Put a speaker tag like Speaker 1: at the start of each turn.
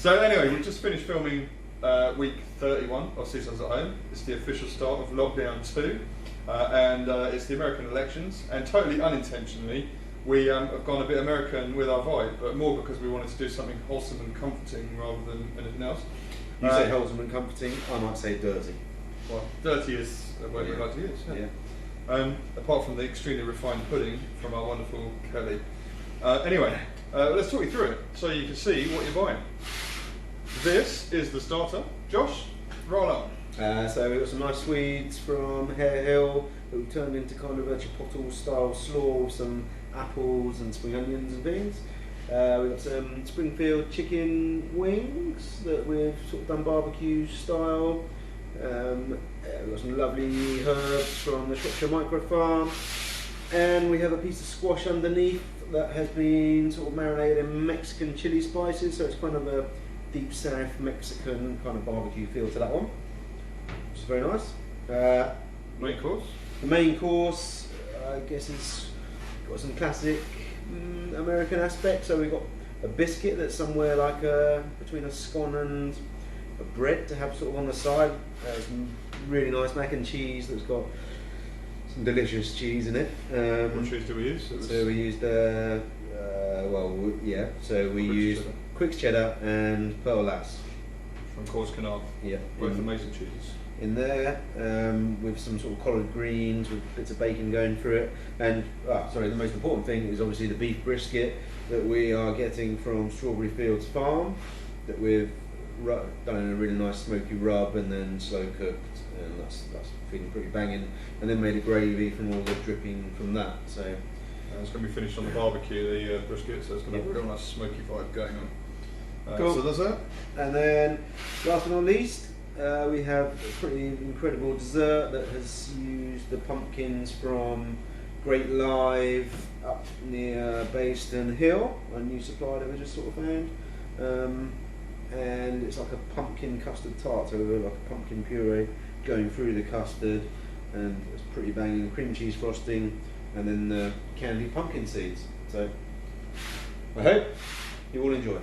Speaker 1: So anyway, we just finished filming week 31 of CSONS at Home. It's the official start of lockdown 2, and it's the American elections. And totally unintentionally, we have gone a bit American with our vibe, but more because we wanted to do something wholesome and comforting rather than anything else.
Speaker 2: You say wholesome and comforting, I might say dirty.
Speaker 1: Well, dirty is a word we like to use. Yeah. Apart from the extremely refined pudding from our wonderful Kelly. Anyway, let's talk you through it so you can see what you're buying. This is the starter. Josh, roll on.
Speaker 2: So we've got some nice Swedes from Hare Hill that we've turned into kind of a chipotle style slaw with some apples and spring onions and things. We've got some Springfield chicken wings that we've sort of done barbecue style. We've got some lovely herbs from the Shropshire Micro Farm, and we have a piece of squash underneath that has been sort of marinated in Mexican chili spices, so it's kind of a deep south Mexican kind of barbecue feel to that one, which is very nice.
Speaker 1: Main course?
Speaker 2: The main course, I guess, it's got some classic American aspects. So we've got a biscuit that's somewhere like between a scone and a bread to have sort of on the side. Some really nice mac and cheese that's got some delicious cheese in it.
Speaker 1: What cheese do we use?
Speaker 2: So we used used Quick's cheddar and Pearl Lass
Speaker 1: from Coors Canal.
Speaker 2: Yeah,
Speaker 1: both amazing cheeses.
Speaker 2: In there, with some sort of collard greens with bits of bacon going through it, and the most important thing is obviously the beef brisket that we are getting from Strawberry Fields Farm, that we've done in a really nice smoky rub and then slow cooked, and that's feeling pretty banging. And then made a gravy from all the dripping from that. So
Speaker 1: it's going to be finished on the barbecue, the brisket, so it's going to have a real nice smoky vibe going on.
Speaker 2: Cool.
Speaker 1: So that's that.
Speaker 2: And then, last but not least, we have a pretty incredible dessert that has used the pumpkins from Great Live up near Bayston Hill, a new supply that we just sort of found. And it's like a pumpkin custard tart, so we've got like a pumpkin puree going through the custard, and it's pretty banging, cream cheese frosting, and then the candied pumpkin seeds. So I hope you all enjoy.